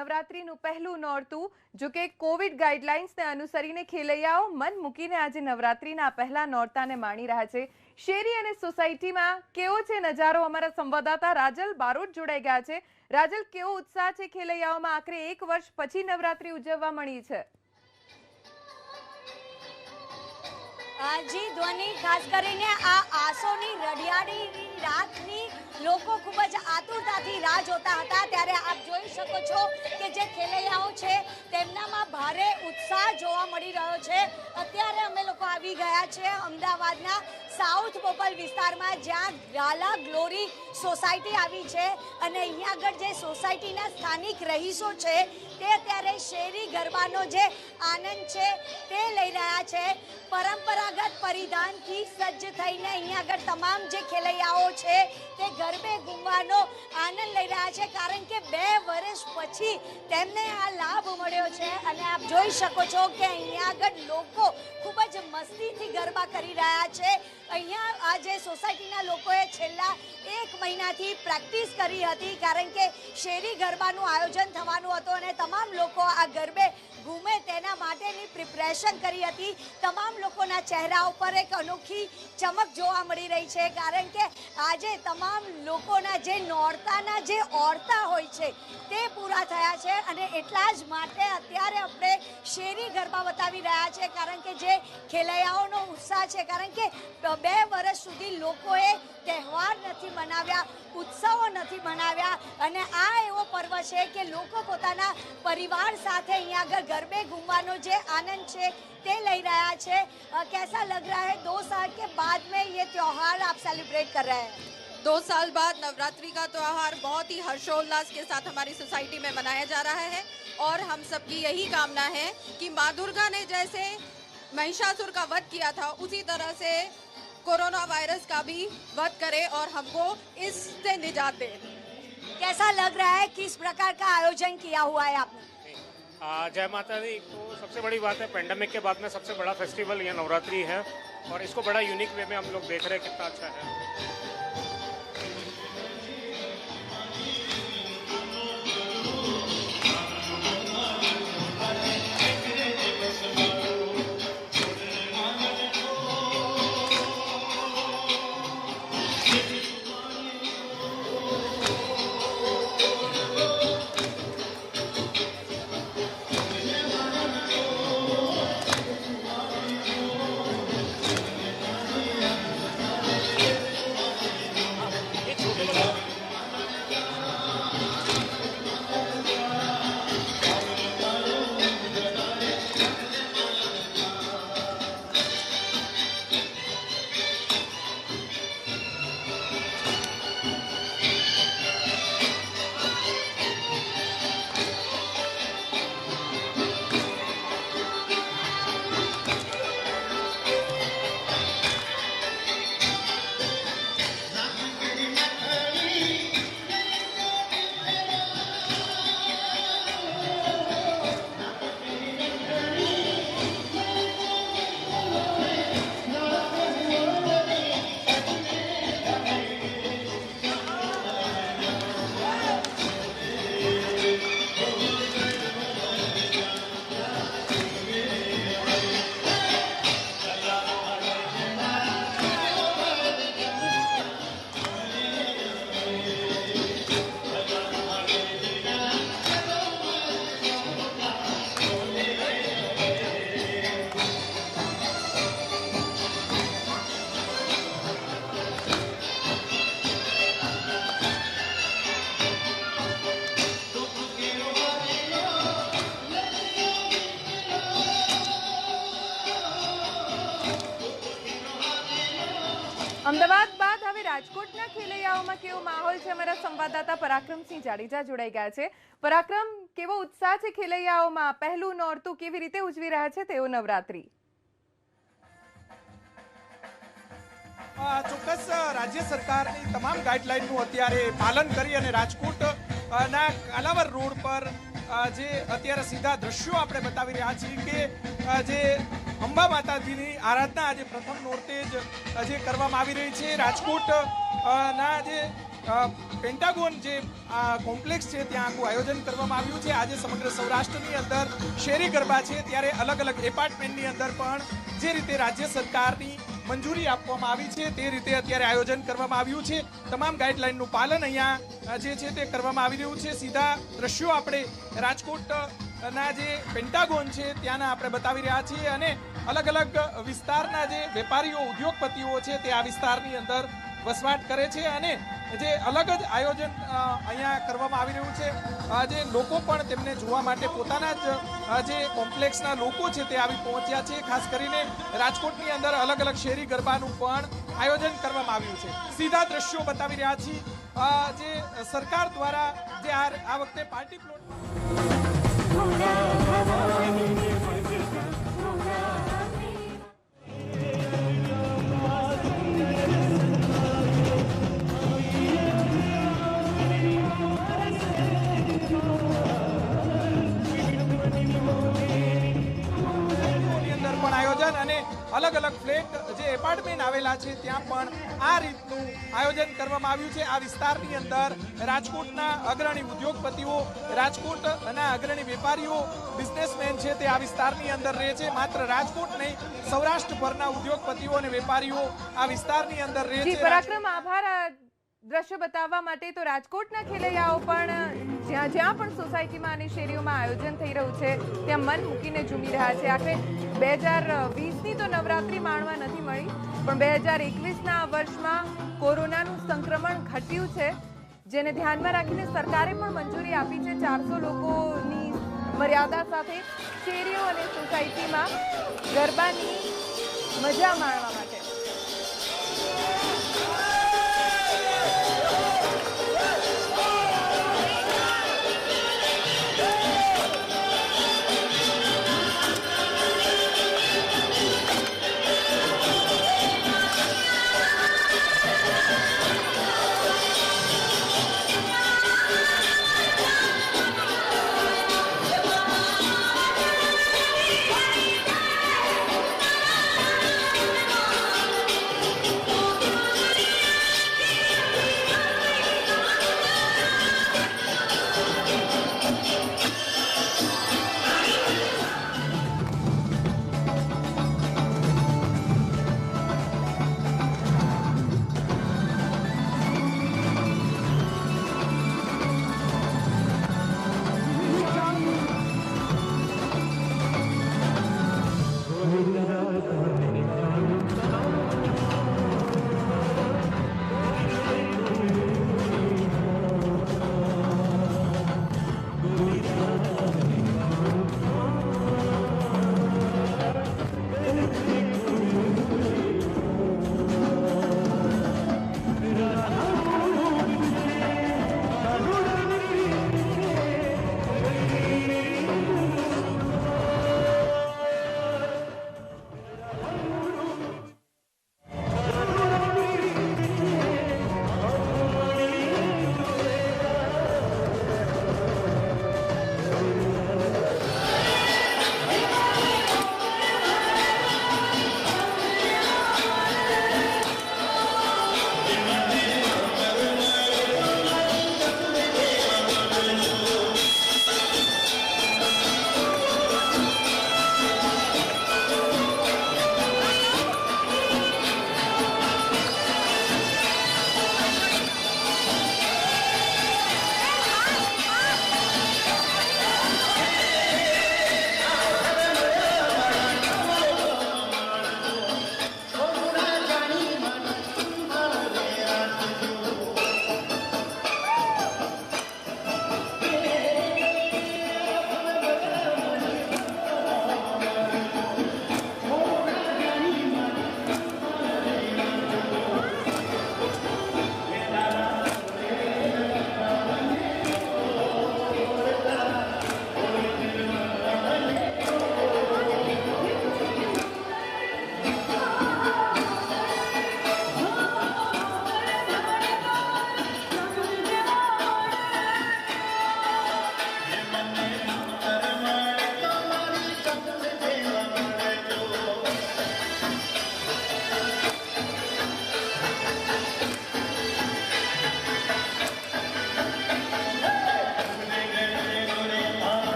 નવરાત્રીનું પહેલું નોરતું, જો કે કોવિડ ગાઈડલાઇન્સને અનુસરીને ખેલૈયાઓ મન મૂકીને આજે નવરાત્રીના પહેલા નોરતાને માણી રહ્યા છે। શેરી અને સોસાયટીમાં કેવો છે નજારો, અમારા સંવાદદાતા રાજલ બારોટ જોડાઈ ગયા છે। રાજલ, કેવો ઉત્સાહ છે ખેલૈયાઓમાં? આખરે 1 વર્ષ પછી નવરાત્રી ઉજવવા મળી છે। જી ધ્વનિ, ખાસ કરીને આ આસોની રડિયાળી રાતની લોકો ખૂબ જ આતુરતાથી રાહ જોતા હતા, ત્યારે આપ જોઈ શકો છો કે જે ખેલૈયાઓ છે તેમનામાં ભારે ઉત્સાહ જોવા મળી રહ્યો છે। અત્યારે અમે લોકો આવી ગયા છે અમદાવાદના સાઉથ બોપલ વિસ્તારમાં, જ્યાં ગાલા ગ્લોરી સોસાયટી આવી છે અને અહીંયા આગળ જે સોસાયટીના સ્થાનિક રહીશો છે તે અત્યારે શેરી ગરબાનો જે આનંદ છે તે લઈ રહ્યા છે। પરંપરાગત પરિધાનથી સજ્જ થઈને અહીંયા આગળ તમામ જે ખેલૈયાઓ છે તે ગરબે ઘૂમવાનો આનંદ લઈ રહ્યા છે, કારણ કે 2 વર્ષ પછી તેમને આ લાભ મળ્યો છે। અને આપ જોઈ શકો છો કે અહીંયા આગળ લોકો ખૂબ જ મસ્તીથી ગરબા કરી રહ્યા છે। અહીંયા આ જે સોસાયટીના લોકોએ છેલ્લા 1 મહિનાથી પ્રેક્ટિસ કરી હતી, કારણ કે શેરી ગરબાનું આયોજન થવાનું હતું અને તમામ લોકો આ ગરબે ઘૂમે તેના માટેની પ્રિપરેશન કરી હતી। તમામ લોકોના ચહેરા ઉપર એક અનોખી ચમક જોવા મળી રહી છે, કારણ કે આજે તમામ લોકોના જે નોરતાના જે ઓરતા હોય છે તે પૂરા થયા છે અને એટલા જ માટે અત્યારે આપણે શેરી ગરબા બતાવી રહ્યા છે, કારણ કે જે ખેલૈયાઓનો ઉત્સાહ છે, કારણ કે 2 વર્ષ સુધી લોકોએ તહેવાર નથી મનાવ્યા, ઉત્સવો નથી મનાવ્યા અને આ એવો પર્વ છે કે લોકો પોતાના પરિવાર સાથે અહીંયા આગળ ગરબે ઘૂમવાનો જે આનંદ છે તે લઈ રહ્યા છે। कैसा लग रहा है 2 साल के बाद में ये त्योहार आप सेलिब्रेट कर रहे हैं? 2 साल बाद नवरात्रि का त्योहार बहुत ही हर्षोल्लास के साथ हमारी सोसाइटी में मनाया जा रहा है और हम सबकी यही कामना है कि माँ दुर्गा ने जैसे महिषासुर का वध किया था उसी तरह से कोरोना वायरस का भी वध करे और हमको इससे निजात दे। कैसा लग रहा है, किस प्रकार का आयोजन किया हुआ है आपने? जय माता दी। तो सबसे बड़ी बात है, पेंडेमिक के बाद में सबसे बड़ा फेस्टिवल ये नवरात्रि है और इसको बड़ा यूनिक वे में हम लोग देख रहे हैं, कितना अच्छा है। અમદાવાદ બાદ હવે રાજકોટના ખેલૈયાઓમાં કેવો માહોલ છે, અમારા સંવાદદાતા પરાક્રમસિંહ જાડેજા જોડાઈ ગયા છે। પરાક્રમ, કેવો ઉત્સાહ છે ખેલૈયાઓમાં? પહેલું નોરતું કેવી રીતે ઉજવી રહ્યા છે તેઓ નવરાત્રી? ચોક્કસ રાજ્ય સરકારની તમામ ગાઈડલાઈનનું અત્યારે પાલન કરી અને રાજકોટ ના કાલાવર રોડ પર જે અત્યારે સીધા દ્રશ્યો આપણે બતાવી રહ્યા છીએ કે જે અંબા માતાજીની આરાધના આજે પ્રથમ નોરતે જ જે કરવામાં આવી રહી છે। રાજકોટ ના જે પેન્ટાગોન જે કોમ્પ્લેક્સ છે ત્યાં આખું આયોજન કરવામાં આવ્યું છે. આજે સમગ્ર સૌરાષ્ટ્રની અંદર શેરી ગરબા છે, ત્યારે અલગ અલગ એપાર્ટમેન્ટની અંદર પણ જે રીતે રાજ્ય સરકારની મંજૂરી આપવામાં આવી છે તે રીતે અત્યારે આયોજન કરવામાં આવ્યું છે. તમામ ગાઈડલાઈનનું પાલન અહીંયા જે છે તે કરવામાં આવી રહ્યું છે. સીધા દ્રશ્યો આપણે રાજકોટના જે પેન્ટાગોન છે ત્યાંના આપણે બતાવી રહ્યા છીએ, અને અલગ અલગ વિસ્તારના જે વેપારીઓ ઉદ્યોગપતિઓ છે તે આ વિસ્તારની અંદર વસવાટ કરે છે, અને જે અલગ જ આયોજન અહીંયા કરવામાં આવી રહ્યું છે. જે લોકો પણ તેમને જોવા માટે પોતાના જ જે કોમ્પ્લેક્સના લોકો છે તે આવી પહોંચ્યા છે. ખાસ કરીને રાજકોટની અંદર અલગ અલગ શેરી ગરબાનું પણ આયોજન કરવામાં આવ્યું છે. સીધા દ્રશ્યો બતાવી રહ્યા છીએ જે સરકાર દ્વારા જે આ વખતે પાર્ટી પ્લોટ આયોજન અને અલગ અલગ ફ્લેટ જે એપાર્ટમેન્ટ આવેલા છે ત્યાં પણ આ રીતનું આયોજન કરવામાં આવ્યું છે. આ વિસ્તારની અંદર રાજકોટના અગ્રણી ઉદ્યોગપતિઓ, રાજકોટના અગ્રણી વેપારીઓ, બિઝનેસમેન છે તે આ વિસ્તારની અંદર રહે છે. માત્ર રાજકોટ નહીં, સૌરાષ્ટ્રભરના ઉદ્યોગપતિઓ અને વેપારીઓ આ વિસ્તારની અંદર રહે છે. પરાક્રમ, આભાર આ દ્રશ્ય બતાવવા માટે. તો રાજકોટના ખેલૈયાઓ પણ જ્યાં જ્યાં પણ સોસાયટીમાં અને શેરીઓમાં આયોજન થઈ રહ્યું છે ત્યાં મન મૂકીને ઝૂમી રહ્યા છે. આખરે 2020ની તો નવરાત્રી માણવા નથી મળી, પણ 2021ના વર્ષમાં કોરોનાનું સંક્રમણ ઘટ્યું છે, જેને ધ્યાનમાં રાખીને સરકારે પણ મંજૂરી આપી છે 400 લોકોની મર્યાદા સાથે શેરીઓ અને સોસાયટીમાં ગરબાની મજા માણવા માટે.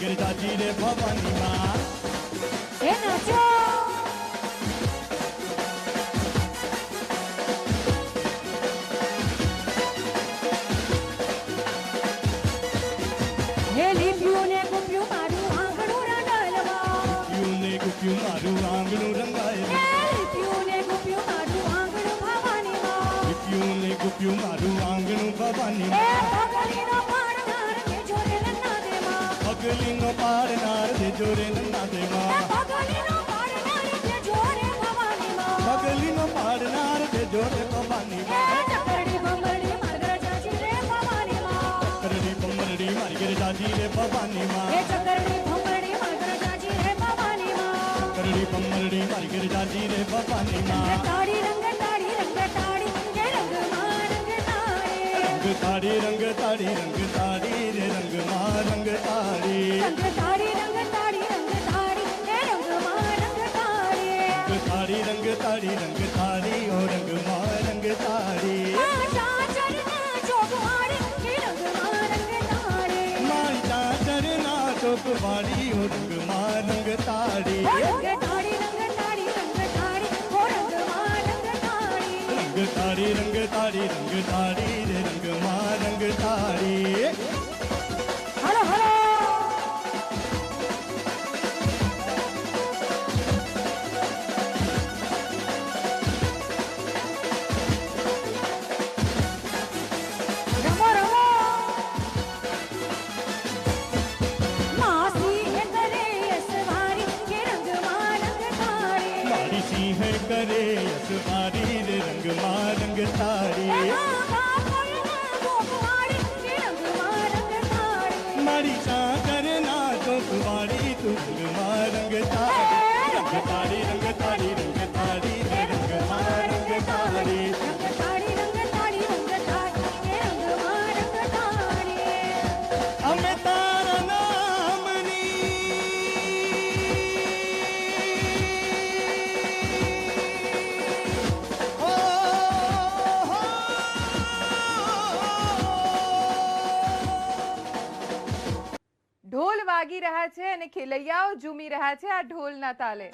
गिरजाची रे भवानी माँ એ નાચો હે લીપ્યું ને ગુપ્યું મારું આંગણું રંગાયલમાં ગુપ્યું મારું આંગણું રંગાય હે લીપ્યું ને ગુપ્યું મારું આંગણું ભવાનીમાં ગુપ્યું મારું આંગણું ભવાની એ પગલીનો પાડનાર કે જોરે નન્ના દેમાં પગલીનો પાડનાર દે જોરે નન્ના દે એ માં પગલીનો પાડનાર કે જોરે ભવાનીમાં પગલીનો પાડનાર દે જોરે ભવાની એ ચકરડી બંગડી માર્ગર ચાચી રે ભવાનીમાં કરડી પમરડી મારી गिरजाची रे भवानी माँ એ ચકરડી બંગડી માર્ગર ચાચી રે ભવાનીમાં करड़ी पमरड़ी मारी गिरजाची रे भवानी माँ રંગ તાડી કે રંગ તાડી रंग ताड़ी रे रंग माँ रंग ताड़ी રંગ તાડી રંગ તાડી કે રંગ માં રંગ તાડી रंग ताड़ी ओ रंग माँ रंग ताड़ी આ ચાચરના ચોકવાડી કે રંગ માં રંગ તાડી माँ चाचरना चौकवाड़ी ओ रंग माँ रंग ताड़ी ઓ રંગ તાડી ઓ રંગ માં રંગ તાડી रंग ताड़ी रे रंग माँ रंग ताड़ी હલો હલો રમો રમો માસી હે કરે અસવારી કે રંગ માં રંગ તાડી मारी सिंह करे असवारी रे रंग माँ रंग ताड़ी मारी चाचरना चौकवाड़ी तू रंग माँ रंग ताड़ी रंग ताड़ी रे रंग माँ रंग ताड़ी અમે તારા નામની ઓ હો ઢોલ વાગી રહ્યા છે અને ખેલૈયાઓ ઝૂમી રહ્યા છે આ ઢોલના તાલે.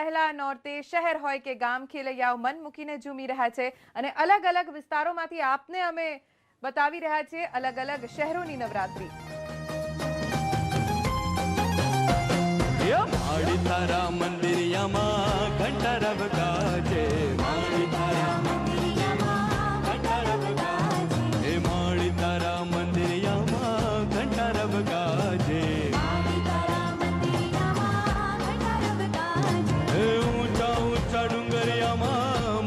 પહેલા નોરતે શહેર હોય કે ગામ ખેલૈયાઓ મન મૂકીને ઝૂમી રહ્યા છે અને અલગ અલગ વિસ્તારોમાંથી આપને અમે બતાવી રહ્યા છીએ અલગ અલગ શહેરોની નવરાત્રી. माड़ी तारा मंदिरिया माँ घंटा रब गाजे माड़ी तारा मंदिरिया माँ घंटा रब गाजे हे माड़ी तारा मंदिरिया माँ घंटा रब गाजे माड़ी तारा मंदिरिया माँ घंटा रब गाजे हे ऊंचा ऊंचा डुंगरिया माँ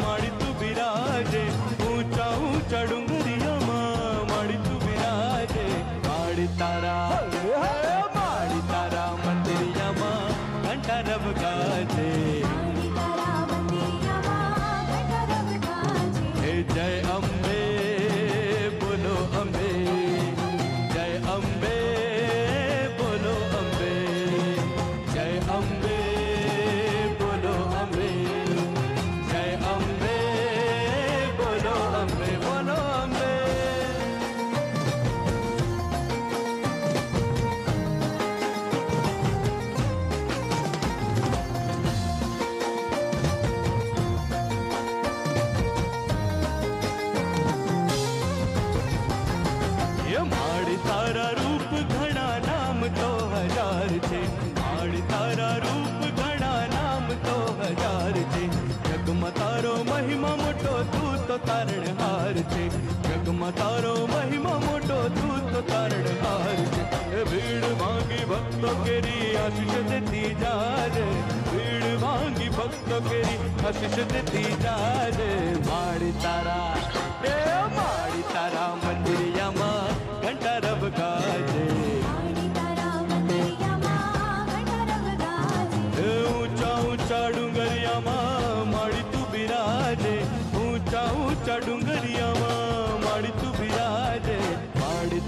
माड़ी तू बिराजे ऊंचा ऊंचा डुंगरिया माँ माड़ी तू बिराजे माड़ी तारा माड़ी तारा मंदिरिया माँ घंटा रब गाजे हे जय अम्बे बोलो अम्बे जय अम्बे बोलो अम्बे जय अम्बे बोलो अम्बे जय अम्बे बोलो अम्बे बोलो अम्बे माड़ी तारा रूप घना नाम तो हजार छे माड़ी तारा रूप घना नाम तो हजार छे जगमा तारो महिमा मोटो तू तो तारण हार छे जगमा तारो महिमा मोटो तू तो तारण हार छे भीड़ मांगी भक्तों केरी आशीष देती जाजे भीड़ मांगी भक्तों केरी आशीष देती जाजे माड़ी तारा मंदिरिया माँ घंटा रब गाजे ऊंचा ऊंचा डुंगरिया माँ माड़ी तू बिराजे ऊंचा ऊंचा डुंगरिया माँ माड़ी तू बिराजे माड़ी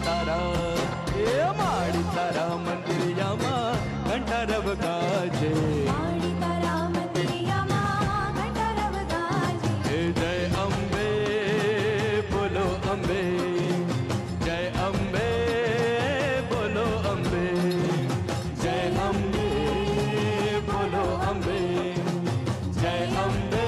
तारा मंदिरिया माँ घंटा रब गाजे जय अम्बे बोलो अम्बे जय अम्बे बोलो अम्बे जय अम्बे बोलो अम्बे जय अम्बे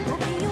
गोपियों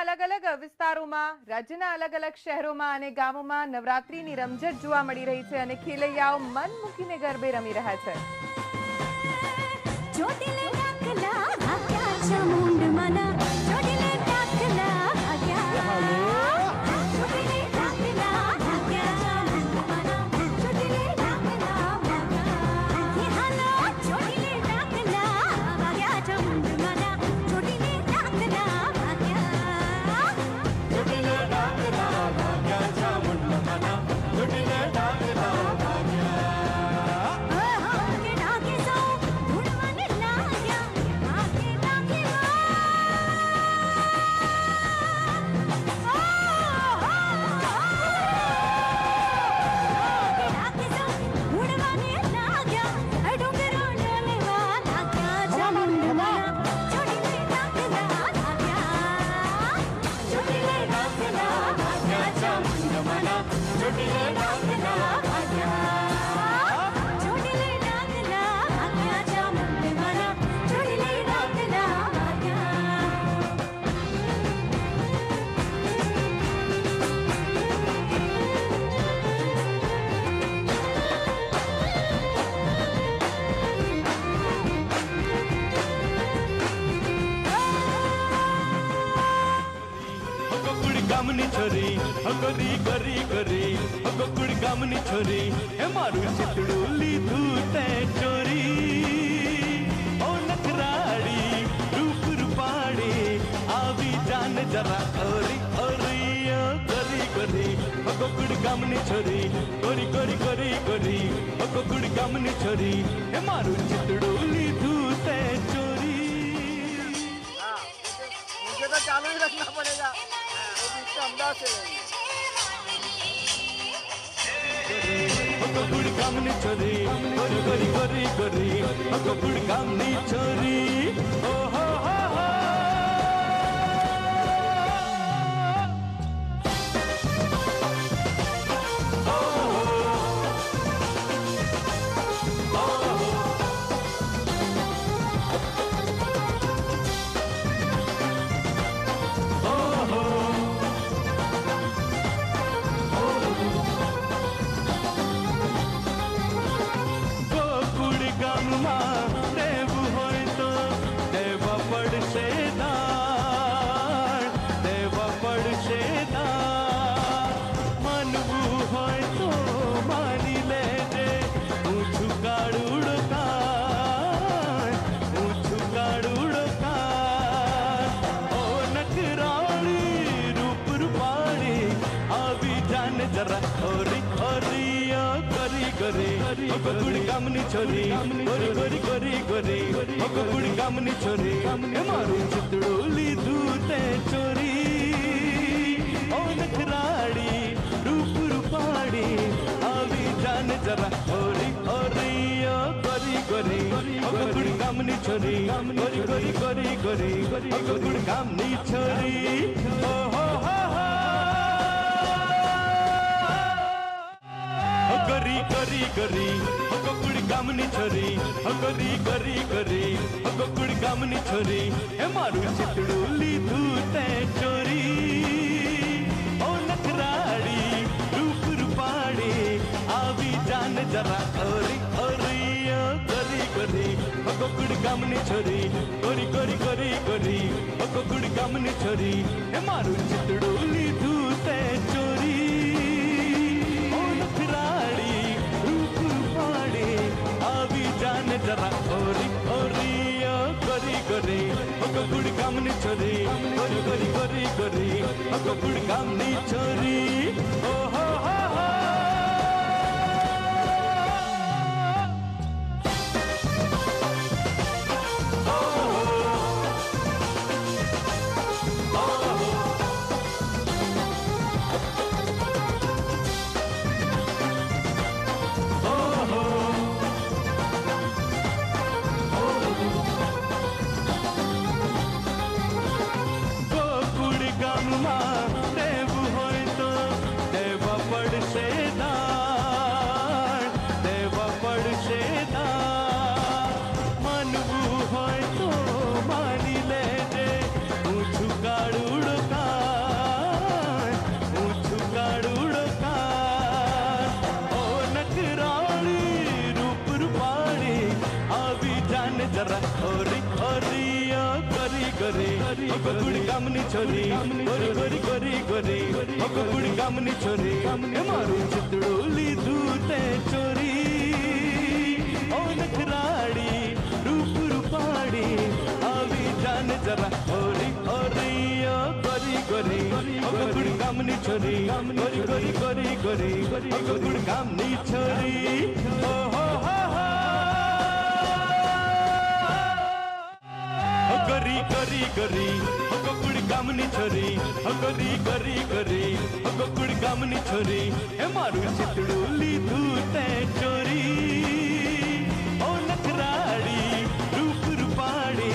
અલગ અલગ વિસ્તારોમાં, રાજ્યના અલગ અલગ શહેરોમાં અને ગામોમાં નવરાત્રીની રમઝટ જોવા મળી રહી છે અને ખેલૈયાઓ મન મૂકીને ગરબે રમી રહ્યા છે. ચોટીલે ડાકલા ભાગ્યા ચામુંડ મના ચોટીલે ડાકલા ભાગ્યા ચોટીલે ડાકલા ભાગ્યા ચામુંડ મના ચોટીલે ડાકલા ભાગ્યા હે હાલો ચોટીલે ડાકલા ભાગ્યા ચામુંડ મના ચોટીલે ડાકલા ભાગ્યા ચોટીલે ડાકલા ભાગ્યા ચામુંડ મના ચોટીલે ડાકલા ભાગ્યા કે ડાકે સૌ ધૂળવાને લાગ્યા આકે ડાકે ડાકે સૌ ધૂળવાને લાગ્યા ડુંગરોને લેવા લાગ્યા ચામુંડ મના ચોટીલે ડાકલા ભાગ્યા ચોટીલે ડાકલા ભાગ્યા ચામુંડ મના ચોટીલે ડાકલા ભાગ્યા ચોટીલે ડાકલા ભાગ્યા ચામુંડ મના ચોટીલે ડાકલા ભાગ્યા હકો કુડી ગામની છોરી હકોરી કરી કરી હકો કુડી ગામની છોરી હે મારું ચિતડું લીધું તે ચોરી ઓ નખરાડી રૂપ રૂપાડી આવી જાન જરા ઓરી ઓરી ઓ કરી કરી હકો કુડી ગામની છોરી કોરી કોરી કોરી કોરી હકો કુડી ગામની છોરી હે મારું ચિતડું લીધું તે ચોરી मुझे तो चालू ही रखना पड़ेगा वो बीच में अहमदाबाद से હકો કુડી ગામની છોરી કોરી કોરી કોરી કોરી હકો કુડી ગામની છોરી ઓ હો હો હો ગોકુળ ગામમાં રહેવું હોય તો દેવા પડશે દાન દેવા પડશે દાન માનવું હોય તો માની લેજે હું છું કાળુડો કાન હું છું કાળુડો કાન ઓ નકરાળી રૂપ રૂપાળી આવી જાન જરા ઓરી ઓરી ઓ કરી કરી હકો કુડી ગામની છોરી કોરી કોરી કોરી કોરી હકો કુડી ગામની છોરી એ મારું ચિતડું લીધું તે ચોરી ઓ નખરાડી રૂપ રૂપાડી આવી જાન જરા ઓરી ઓરી ઓ કરી કરી હકો કુડી ગામની છોરી કોરી કોરી કોરી કોરી હકો કુડી ગામની છોરી ઓ હો હો હો કરી કરી કરી હકો કુડી ગામની છોરી હકોરી કરી કરી હકો કુડી ગામની છોરી હે મારું ચિતડું લીધું તે ચોરી ઓ નખરાડી રૂપ રૂપાડી આવી જાન જરા ઓરી ઓરી ઓ કરી કરી હકો કુડી ગામની છોરી કોરી કોરી કોરી કોરી હકો કુડી ગામની છોરી હે મારું ચિતડું લીધું તે ચોરી ઓ નખરાડી રૂપ રૂપાડી આવી જાન જરા ઓરી ઓરી ઓ કરી કરી હકો કુડી ગામની છોરી કોરી કોરી કોરી કોરી હકો કુડી ગામની છોરી ઓ હો હો હો ગોકુળ ગામમાં રહેવું जरा ओरी ओरी ओ करी करी ओ कुड़ी कामनी छोरी गोरी गोरी गोरी गोरी ओ कुड़ी कामनी छोरी ए मारू चितड़ोली दूते चोरी ओ नखराड़ी रूप रूपाड़ी आवी जान जरा ओरी ओरी ओ करी करी ओ कुड़ी कामनी छोरी गोरी गोरी गोरी गोरी ओ कुड़ी कामनी छोरी ओ हो गरी गरी गरी हो कुड़ी कामनी छोरी हो गरी गरी गरी हो कुड़ी कामनी छोरी हे मारू चितड़ोली दूते चोरी ओ नखराड़ी रूप रूपाड़ी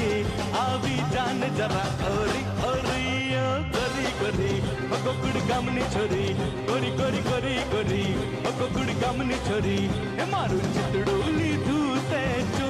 आवी जान जरा ओरी ओरी ओ गरी गरी हो कुड़ी कामनी छोरी गोरी गोरी गोरी गोरी हो कुड़ी कामनी छोरी हे मारू चितड़ोली दूते चोरी